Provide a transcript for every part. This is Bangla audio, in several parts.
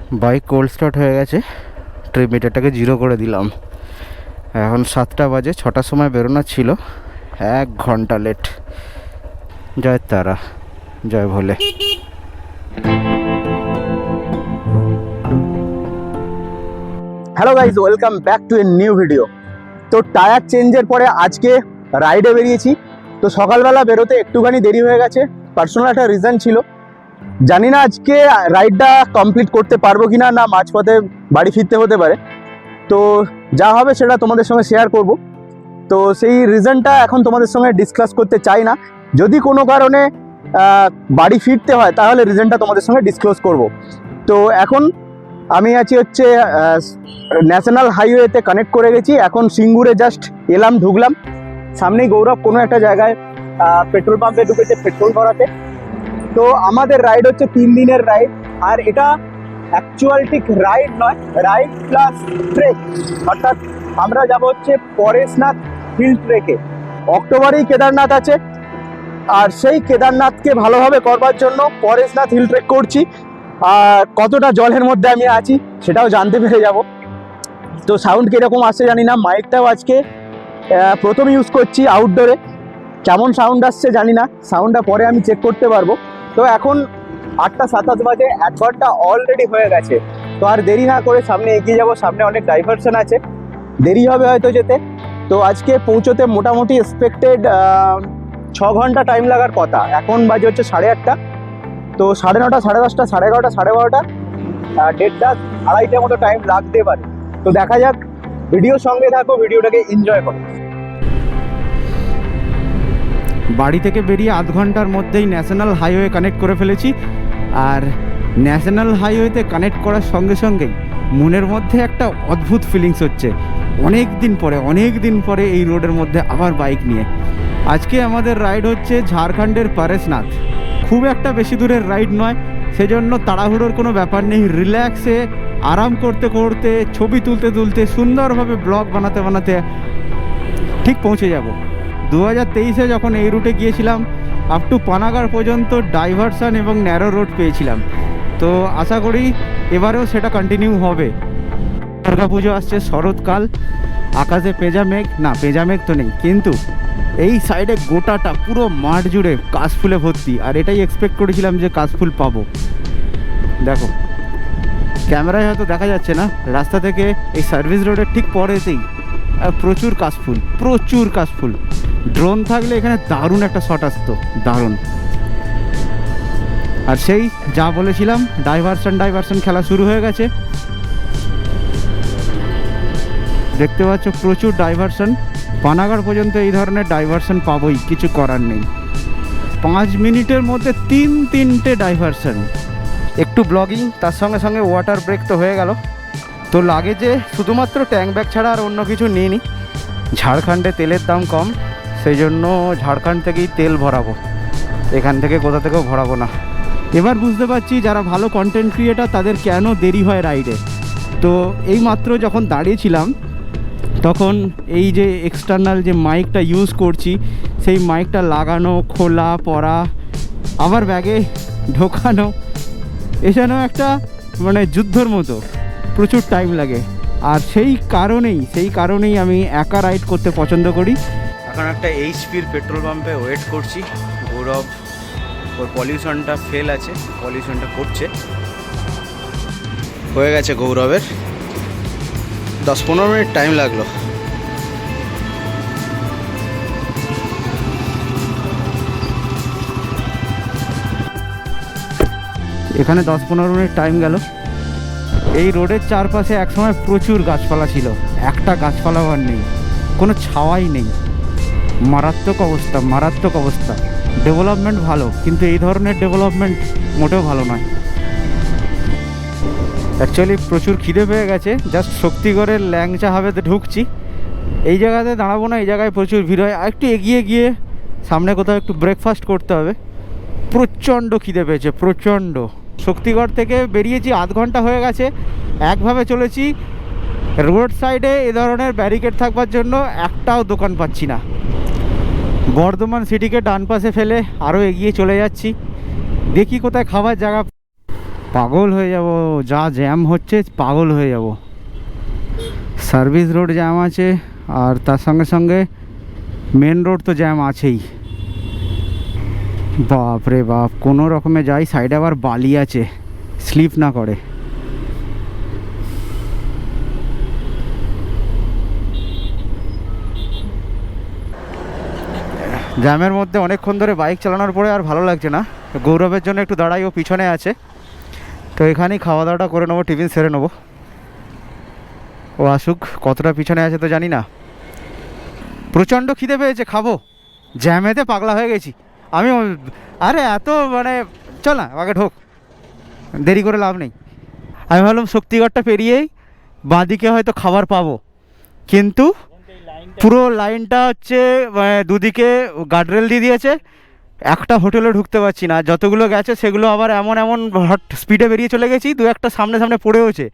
বাইক কোল্ড স্টার্ট হয়ে গেছে, ট্রিপ মিটারটাকে 0 করে দিলাম। এখন 7টা বাজে, 6টার সময় বেরোনোর ছিল, 1 ঘন্টা লেট। জয় তারা, জয় Bhole. Hello guys, welcome back to a new video. তো টায়ার চেঞ্জের পরে আজকে রাইডে বেরিয়েছি। তো সকালবেলা বেরোতে একটুখানি দেরি হয়ে গেছে, পার্সোনাল একটা রিজন ছিল। জানি না আজকে রাইডটা কমপ্লিট করতে পারবো কিনা, না মাঝপথে বাড়ি ফিরতে হতে পারে। তো যা হবে সেটা তোমাদের সঙ্গে শেয়ার করব। তো সেই রিজনটা এখন তোমাদের সঙ্গে ডিসকাস করতে চাই না। যদি কোনো কারণে বাড়ি ফিরতে হয় তাহলে রিজনটা তোমাদের সঙ্গে ডিসক্লোজ করব। তো এখন আমি আছি হচ্ছে ন্যাশনাল হাইওয়েতে কানেক্ট করে গেছি। এখন সিঙ্গুরে জাস্ট এলাম, ঢুকলাম। সামনেই গৌরব কোনো একটা জায়গায় পেট্রোল পাম্পে ঢুকেছে পেট্রোল ভরাতে। তো আমাদের রাইড হচ্ছে 3 দিনের রাইড, আর এটা অ্যাকচুয়াল ঠিক রাইড নয়, রাইড প্লাস ট্রেক। অর্থাৎ আমরা যাব হচ্ছে পরেশনাথ হিল ট্রেকে। অক্টোবরেই কেদারনাথ আছে, আর সেই কেদারনাথকে ভালোভাবে করবার জন্য পরেশনাথ হিল ট্রেক করছি। আর কতটা জলের মধ্যে আমি আছি সেটাও জানতে পেরে যাব। তো সাউন্ড কীরকম আসছে জানি না, মাইকটাও আজকে প্রথম ইউজ করছি আউটডোরে। কেমন সাউন্ড আসছে জানি না, সাউন্ডটা পরে আমি চেক করতে পারবো। তো এখন 8টা 27 বাজে, 1 ঘন্টা অলরেডি হয়ে গেছে। তো আর দেরি না করে সামনে এগিয়ে যাব, সামনে অনেক ডাইভারশন আছে, দেরি হবে হয়তো যেতে। তো আজকে পৌঁছোতে মোটামুটি এক্সপেক্টেড 6 ঘন্টা টাইম লাগার কথা। এখন বাজে হচ্ছে 8:30। তো 9:30, 10:30, 11:30, 12:30, 1:30, 2:30 মতো টাইম লাগতে পারে। তো দেখা যাক, ভিডিওর সঙ্গে থাকো, ভিডিওটাকে এনজয় করো। বাড়ি থেকে বেরিয়ে আধ ঘন্টার মধ্যেই ন্যাশনাল হাইওয়ে কানেক্ট করে ফেলেছি। আর ন্যাশনাল হাইওয়েতে কানেক্ট করার সঙ্গে সঙ্গেই মনের মধ্যে একটা অদ্ভুত ফিলিংস হচ্ছে। অনেক দিন পরে এই রোডের মধ্যে আবার বাইক নিয়ে। আজকে আমাদের রাইড হচ্ছে ঝাড়খণ্ডের পরেশনাথ। খুব একটা বেশি দূরের রাইড নয়, সেজন্য তাড়াহুড়োর কোনো ব্যাপার নেই। রিল্যাক্সে আরাম করতে করতে, ছবি তুলতে তুলতে, সুন্দরভাবে ব্লগ বানাতে বানাতে ঠিক পৌঁছে যাব। 2023-এ যখন এই রুটে গিয়েছিলাম, আপ টু পানাগড় পর্যন্ত ডাইভারশন এবং ন্যারো রোড পেয়েছিলাম। তো আশা করি এবারেও সেটা কন্টিনিউ হবে। দুর্গা পুজো আসছে, শরৎকাল, আকাশে পেঁজা মেঘ তো নেই, কিন্তু এই সাইডে গোটাটা পুরো মাঠ জুড়ে কাশফুলে ভর্তি। আর এটাই এক্সপেক্ট করেছিলাম যে কাশফুল পাবো। দেখো, ক্যামেরায় হয়তো দেখা যাচ্ছে না, রাস্তা থেকে এই সার্ভিস রোডের ঠিক পরেতেই প্রচুর কাশফুল। ড্রোন থাকলে এখানে দারুণ একটা শট আসতো, দারুণ। আর সেই যা বলেছিলাম, ডাইভারশন খেলা শুরু হয়ে গেছে। দেখতে পাচ্ছ প্রচুর ডাইভারশন। পানাগড় পর্যন্ত এই ধরনের ডাইভারশন পাবোই, কিছু করার নেই। 5 মিনিটের মধ্যে 3টে ডাইভারশন। একটু ব্লগিং, তার সঙ্গে সঙ্গে ওয়াটার ব্রেক তো হয়ে গেল। তো লাগেজে শুধুমাত্র ট্যাঙ্ক ব্যাগ ছাড়া আর অন্য কিছু নিইনি। ঝাড়খণ্ডে তেলের দাম কম, সেই জন্য ঝাড়খণ্ড থেকেই তেল ভরাবো, এখান থেকে কোথা থেকেও ভরাবো না। এবার বুঝতে পারছি যারা ভালো কন্টেন্ট ক্রিয়েটার তাদের কেন দেরি হয় রাইডে। তো এই মাত্র যখন দাঁড়িয়েছিলাম, তখন এই যে এক্সটার্নাল যে মাইকটা ইউজ করছি, সেই মাইকটা লাগানো, খোলা, পরা, আবার ব্যাগে ঢোকানো, এখানে একটা মানে যুদ্ধর মতো প্রচুর টাইম লাগে। আর সেই কারণেই আমি একা রাইড করতে পছন্দ করি। এখন একটা এইচপির পেট্রোল পাম্পে ওয়েট করছি। গৌরব, ওর পলিউশনটা ফেল আছে, পলিউশনটা করছে। হয়ে গেছে গৌরবের, 10-15 মিনিট টাইম লাগলো। এখানে 10-15 মিনিট টাইম গেল। এই রোডের চারপাশে একসময় প্রচুর গাছপালা ছিল, একটা গাছপালাও আর নেই, কোনো ছাওয়াই নেই। মারাত্মক অবস্থা। ডেভেলপমেন্ট ভালো, কিন্তু এই ধরনের ডেভেলপমেন্ট মোটেও ভালো নয়। অ্যাকচুয়ালি প্রচুর খিদে পেয়ে গেছে, জাস্ট শক্তিগড়ের ল্যাংচা হাবেতে ঢুকছি। এই জায়গাতে দাঁড়াবো না, এই জায়গায় প্রচুর ভিড় হয়। আর একটু এগিয়ে গিয়ে সামনে কোথাও একটু ব্রেকফাস্ট করতে হবে। প্রচণ্ড খিদে পেয়েছে, প্রচণ্ড। শক্তিগড় থেকে বেরিয়েছি, আধ ঘন্টা হয়ে গেছে, একভাবে চলেছি। রোড সাইডে এ ধরনের ব্যারিকেড থাকবার জন্য একটাও দোকান পাচ্ছি না। বর্ধমান সিটিকে ডান পাশে ফেলে আরও এগিয়ে চলে যাচ্ছি, দেখি কোথায় খাবার জায়গা। পাগল হয়ে যাব, যা জ্যাম হচ্ছে পাগল হয়ে যাব। সার্ভিস রোড জ্যাম আছে, আর তার সঙ্গে সঙ্গে মেন রোড তো জ্যাম আছেই। বাপ রে বাপ, কোনো রকমে যাই, সাইডে আবার বালি আছে, স্লিপ না করে। জ্যামের মধ্যে অনেকক্ষণ ধরে বাইক চালানোর পরে আর ভালো লাগছে না। গৌরবের জন্য একটু দাঁড়াই, ও পিছনে আছে, তো এখানেই খাওয়া দাওয়াটা করে নেবো, টিফিন সেরে নেবো। ও আসুক, কতটা পিছনে আছে তো জানি না। প্রচণ্ড খিদে পেয়েছে, খাবো, জ্যামেতে পাগলা হয়ে গেছি আমি। আরে এত মানে চল না আগে ঢোক, দেরি করে লাভ নেই। আমি ভাবলাম শক্তিগড়টা পেরিয়েই বাঁদিকে হয়তো খাবার পাবো, কিন্তু পুরো লাইনটা হচ্ছে দুদিকে গার্ডরেল দিয়ে দিয়েছে, একটা হোটেলে ঢুকতে পারছি না। যতগুলো গেছে সেগুলো আবার এমন এমন হট স্পিডে বেরিয়ে চলে গেছি, দু একটা সামনে সামনে পড়েওছে,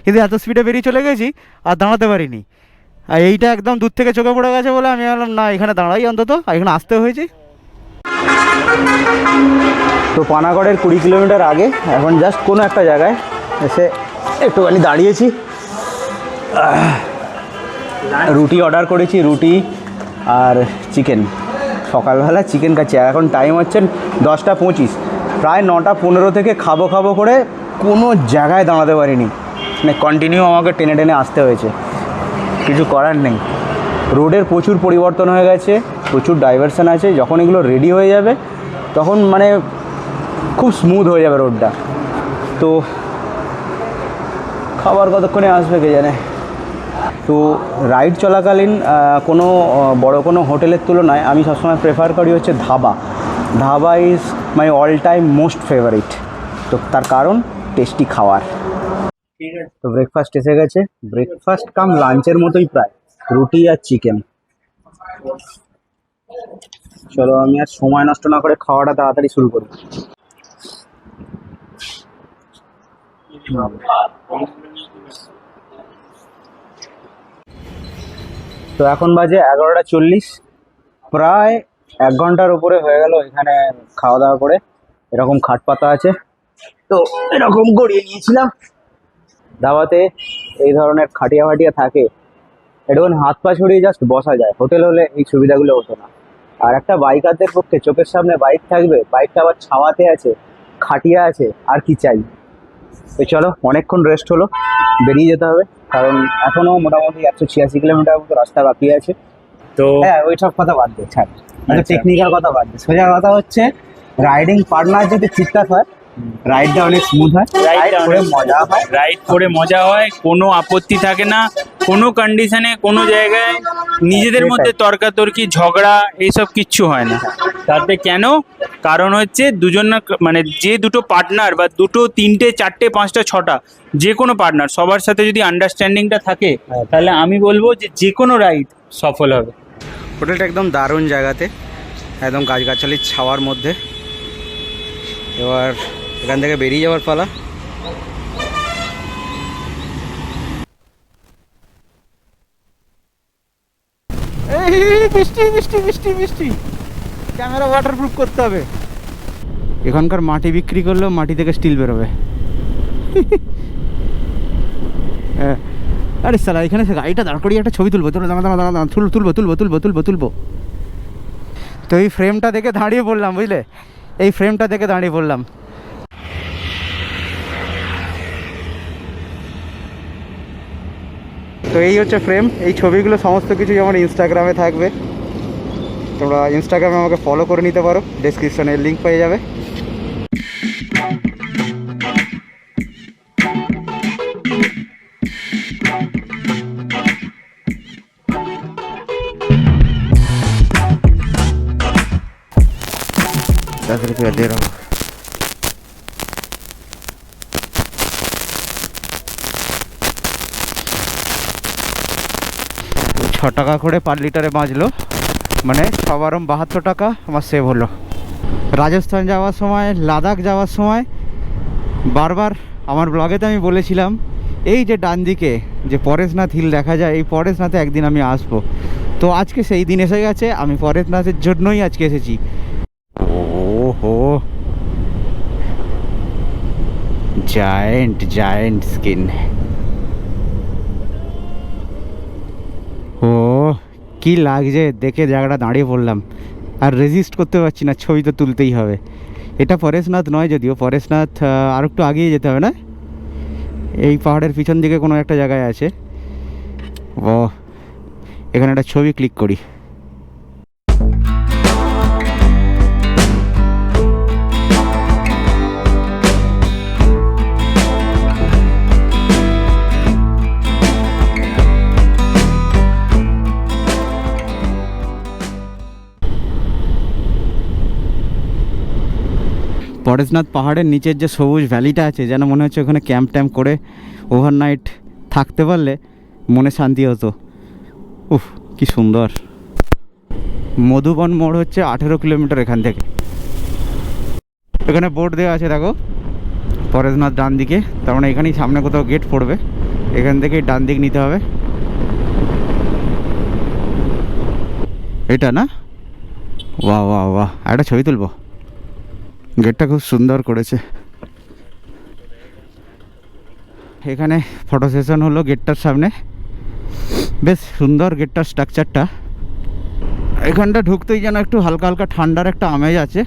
কিন্তু এত স্পিডে বেরিয়ে চলে গেছি আর দাঁড়াতে পারিনি। আর এইটা একদম দূর থেকে চোখে পড়ে গেছে বলে আমি ভাবলাম না, এখানে দাঁড়াই অন্তত, এখানে আসতে হয়েছে। তো পানাগড়ের 20 কিলোমিটার আগে এখন জাস্ট কোনো একটা জায়গায় এসে একটুখানি দাঁড়িয়েছি। রুটি অর্ডার করেছি, রুটি আর চিকেন। সকালবেলা চিকেন খাচ্ছি, আর এখন টাইম হচ্ছে 10:25, প্রায় 9:15 থেকে খাবো খাবো করে কোনো জায়গায় দাঁড়াতে পারিনি, মানে কন্টিনিউ আমাকে টেনে টেনে আসতে হয়েছে। কিছু করার নেই, রোডের প্রচুর পরিবর্তন হয়ে গেছে, প্রচুর ডাইভারশন আছে। যখন এগুলো রেডি হয়ে যাবে তখন মানে খুব স্মুথ হয়ে যাবে রোডটা। তো খাবার কতক্ষণে আসবে কে জানে। তো রাইড চলাকালীন কোনো বড় কোনো হোটেলের তুলনায় আমি সবসময় প্রেফার করি হচ্ছে dhaba. Dhaba is my all time most favourite. তো তার কারণ টেস্টি খাওয়ার। ঠিক আছে, তো ব্রেকফাস্ট এসে গেছে, ব্রেকফাস্ট কাম লাঞ্চের মতোই প্রায়, রুটি আর চিকেন। চলো আমি আর সময় নষ্ট না করে খাওয়াটা তাড়াতাড়ি শুরু করি। তো এখন বাজে 11:40, প্রায় 1 ঘন্টার উপরে হয়ে গেল এখানে খাওয়া দাওয়া করে। এরকম খাট পাতা আছে, তো এরকম গড়িয়ে নিয়েছিলাম। ধাবাতে এই ধরনের খাটিয়া ফাটিয়া থাকে, একটুখানি হাত পা ছড়িয়ে জাস্ট বসা যায়। হোটেল হলে এই সুবিধাগুলো হতো না। আর একটা বাইকারদের পক্ষে চোখের সামনে বাইক থাকবে, বাইকটা আবার ছাওয়াতে আছে, খাটিয়া আছে, আর কি চাই। তো চলো, অনেকক্ষণ রেস্ট হলো, বেরিয়ে যেতে হবে, কারণ এখনও মোটামুটি 186 কিলোমিটার মতো রাস্তা বাকি আছে। তো হ্যাঁ, ওই সব কথা বাদ দে, ছাড়, টেকনিক্যাল কথা বাদ দে। সোজা কথা হচ্ছে রাইডিং পার্টনার যদি ঠিকঠাক হয়, রাইডটা অনেক স্মুথ হয়, রাইড করে মজা হয়, রাইড করে মজা হয়, কোনো আপত্তি থাকে না, কোনো কন্ডিশনে কোনো জায়গায় নিজেদের মধ্যে তর্কাতর্কি ঝগড়া এইসব কিচ্ছু হয় না। তাতে কেন? কারণ হচ্ছে দুজন না, মানে যে দুটো পার্টনার বা দুটো তিনটে চারটে পাঁচটা ছটা যে কোনো পার্টনার সবার সাথে যদি আন্ডারস্ট্যান্ডিংটা থাকে, তাহলে আমি বলবো যে কোনো রাইড সফল হবে। হোটেলটা একদম দারুণ জায়গাতে, একদম গাছগাছালির ছাওয়ার মধ্যে। এবার এখান থেকে বেরিয়ে যাওয়ার পালা। বৃষ্টি বৃষ্টি বৃষ্টি বৃষ্টি, ক্যামেরা ওয়াটারপ্রুফ করতে হবে। এখানকার মাটি বিক্রি করলেও মাটি থেকে স্টিল বেরোবে। আরে সালা, এখানে গাড়িটা দাঁড় করিয়ে একটা ছবি তুলবো, তুলবো তুলবো তুলবো তুলবো তুলবো। তো এই ফ্রেমটা দেখে দাঁড়িয়ে পড়লাম, বুঝলে, এই ফ্রেমটা দেখে দাঁড়িয়ে পড়লাম। তো এই হচ্ছে ফ্রেম। এই ছবিগুলো সমস্ত কিছু যেমন ইনস্টাগ্রামে থাকবে, তোমরা ইনস্টাগ্রামে আমাকে ফলো করে নিতে পারো, ডেসক্রিপশনে লিঙ্ক পেয়ে যাবে। ₹10 दे रहा हूँ। 6 টাকা করে পার লিটারে বাঁচলো, মানে 6×12 টাকা আমার সেভ হলো। রাজস্থান যাওয়ার সময়, লাদাখ যাওয়ার সময় বারবার আমার ব্লগেতে আমি বলেছিলাম, এই যে ডান দিকে যে পরেশনাথ হিল দেখা যায়, এই পরেশনাথে একদিন আমি আসবো। তো আজকে সেই দিন এসে গেছে, আমি পরেশনাথের জন্যই আজকে এসেছি। ওহো, জায়েন্ট স্কিন। ও কি লাগছে দেখে, জায়গাটা দাঁড়িয়ে পড়লাম, আর রেজিস্ট করতে পারছি না, ছবি তো তুলতেই হবে। এটা পরেশনাথ নয় যদিও, পরেশনাথ আর একটু আগিয়ে যেতে হবে না, এই পাহাড়ের পিছন দিকে কোনো একটা জায়গায় আছে। ও এখানে একটা ছবি ক্লিক করি। পরেশনাথ পাহাড়ের নিচের যে সবুজ ভ্যালিটা আছে, যেন মনে হচ্ছে ওখানে ক্যাম্প ট্যাম্প করে ওভারনাইট থাকতে পারলে মনে শান্তি হতো। উফ কি সুন্দর। মধুবন মোড় হচ্ছে 18 কিলোমিটার এখান থেকে। এখানে বোর্ড দেওয়া আছে দেখো, পরেশনাথ ডান দিকে, তার মানে এখানেই সামনে কোথাও গেট পড়বে, এখান থেকেই ডান দিক নিতে হবে। এটা না, বাহ বাহ বাহ, একটা ছবি তুলবো। গেটটা খুব সুন্দর করেছে। এখানে ফটো সেশন হলো গেটটার সামনে, বেশ সুন্দর গেটটার স্ট্রাকচারটা। এখানটা ঢুকতেই যেন একটু হালকা হালকা ঠান্ডার একটা আমেজ আছে,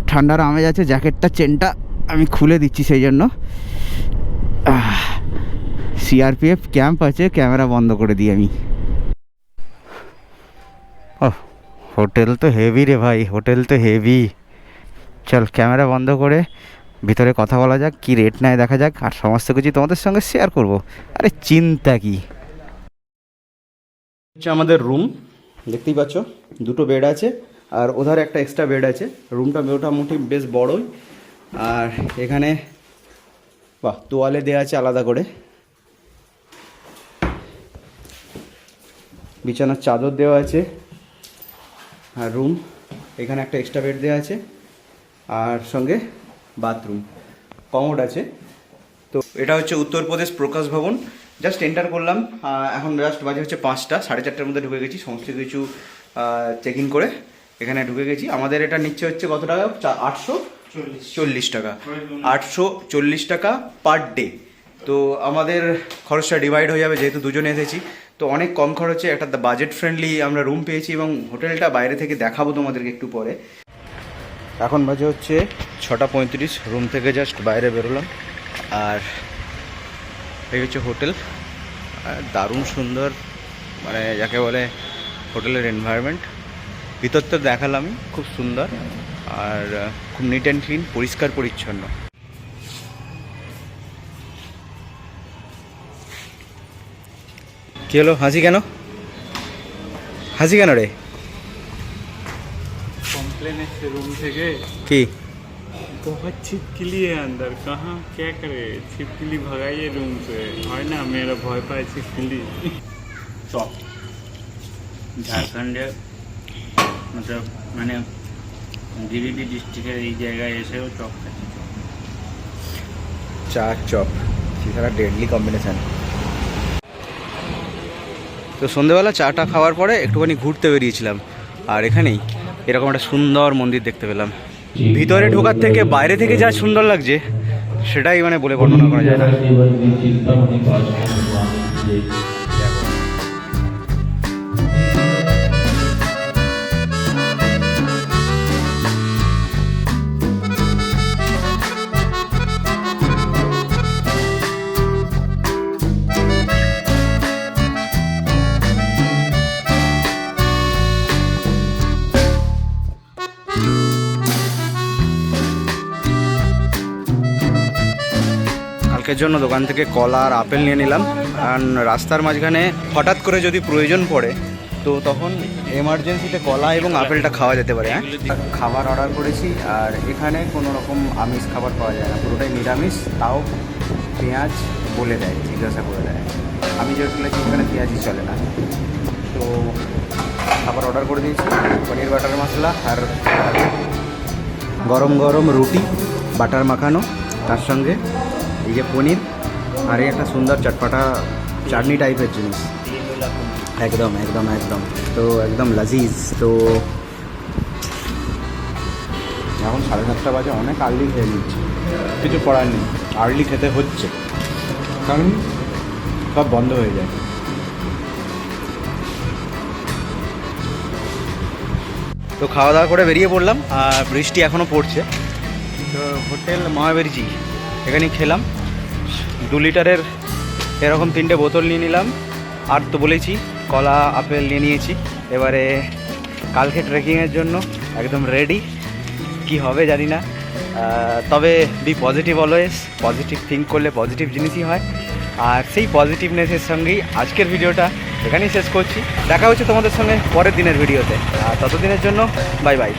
ঠান্ডার আমেজ আছে। জ্যাকেটটা চেনটা আমি খুলে দিচ্ছি সেই জন্য। সিআরপিএফ ক্যাম্প আছে, ক্যামেরা বন্ধ করে দিই আমি। ও হোটেল তো হেভি রে ভাই, হোটেল তো হেভি। চল ক্যামেরা বন্ধ করে ভিতরে কথা বলা যাক, কি রেট নেয় দেখা যাক, আর সমস্ত কিছু তোমাদের সঙ্গে শেয়ার করব। আরে চিন্তা কি, হচ্ছে আমাদের রুম, দেখতেই পাচ্ছ দুটো বেড আছে, আর ওধারে একটা এক্সট্রা বেড আছে। রুমটা মোটামুটি বেশ বড়ই, আর এখানে বাহ তোয়ালে দেওয়া আছে আলাদা করে, বিছানার চাদর দেওয়া আছে, আর রুম এখানে একটা এক্সট্রা বেড দেওয়া আছে, আর সঙ্গে বাথরুম কমোড আছে। তো এটা হচ্ছে উত্তরপ্রদেশ প্রকাশ ভবন। জাস্ট এন্টার করলাম, এখন জাস্ট বাজে হচ্ছে 5টা, 4:30টার মধ্যে ঢুকে গেছি, সমস্ত কিছু চেক ইন করে এখানে ঢুকে গেছি। আমাদের এটা নিচ্ছে হচ্ছে কত টাকা, 840 টাকা, 840 টাকা পার ডে। তো আমাদের খরচটা ডিভাইড হয়ে যাবে, যেহেতু দুজনে এসেছি, তো অনেক কম খরচে একটা বাজেট ফ্রেন্ডলি আমরা রুম পেয়েছি, এবং হোটেলটা বাইরে থেকে দেখাবো তোমাদেরকে একটু পরে। এখন বাজে হচ্ছে 6:35, রুম থেকে জাস্ট বাইরে বেরোলাম, আর এই হচ্ছে হোটেল। দারুণ সুন্দর, মানে যাকে বলে হোটেলের এনভায়রনমেন্ট। ভিতর তো দেখালাম, খুব সুন্দর, আর খুব নিট অ্যান্ড ক্লিন, পরিষ্কার পরিচ্ছন্ন। কি হলো, হাসি কেন, হাসি কেন রে? कॉम्प्लेन है रूम से गए, কি बहुत छिपकली है अंदर, कहाँ क्या करे, छिपकली भगाइए रूम से, है ना, मेरा भय पाए छिपकली। चौक झारखंड मतलब मैंने गिरिडीह डिस्ट्रिक्टेर এই জায়গায় এসেও চপ খাচ্ছি। চা চপ, সেটা ডেডলি কম্বিনেশন। তো সন্ধ্যেবেলা চাটা খাওয়ার পরে একটুখানি ঘুরতে বেরিয়েছিলাম, আর এখানেই এরকম একটা সুন্দর মন্দির দেখতে পেলাম। ভিতরে ঢোকার থেকে বাইরে থেকে যা সুন্দর লাগছে সেটাই মানে বলে বর্ণনা করা যায় না। কালকের জন্য দোকান থেকে কলা আর আপেল নিয়ে নিলাম, কারণ রাস্তার মাঝখানে হঠাৎ করে যদি প্রয়োজন পড়ে তো তখন এমার্জেন্সিতে কলা এবং আপেলটা খাওয়া যেতে পারে। হ্যাঁ, খাবার অর্ডার করেছি, আর এখানে কোনো রকম আমিষ খাবার পাওয়া যায় না, পুরোটাই নিরামিষ, তাও পেঁয়াজ বলে দেয়, জিজ্ঞাসা করে দেয়। আমি যেহেতু বলেছি এখানে পেঁয়াজই চলে না, তো খাবার অর্ডার করে দিয়েছি, পনির বাটার মশলা, আর গরম গরম রুটি বাটার মাখানো, তার সঙ্গে এই যে পনির, আর এই একটা সুন্দর চটপাটা চাটনি টাইপের জিনিস, একদম একদম একদম, তো একদম লাজিজ। তো এখন 7:30 বাজে, অনেক আর্লি খেয়ে নিচ্ছি, কিছু করার নেই, আর্লি খেতে হচ্ছে কারণ সব বন্ধ হয়ে যায়। তো খাওয়া দাওয়া করে বেরিয়ে পড়লাম, আর বৃষ্টি এখনও পড়ছে। তো হোটেল মহাবীরজি এখানেই খেলাম। 2 লিটারের এরকম 3টে বোতল নিয়ে নিলাম, আর তো বলেছি কলা আপেল নিয়ে নিয়েছি। এবারে কালকে ট্রেকিংয়ের জন্য একদম রেডি, কি হবে জানি না, তবে be positive always, positive think করলে পজিটিভ জিনিসই হয়। আর সেই পজিটিভনেসের সঙ্গেই আজকের ভিডিওটা এখানেই শেষ করছি। দেখা হচ্ছে তোমাদের সঙ্গে পরের দিনের ভিডিওতে, আর ততদিনের জন্য বাই বাই।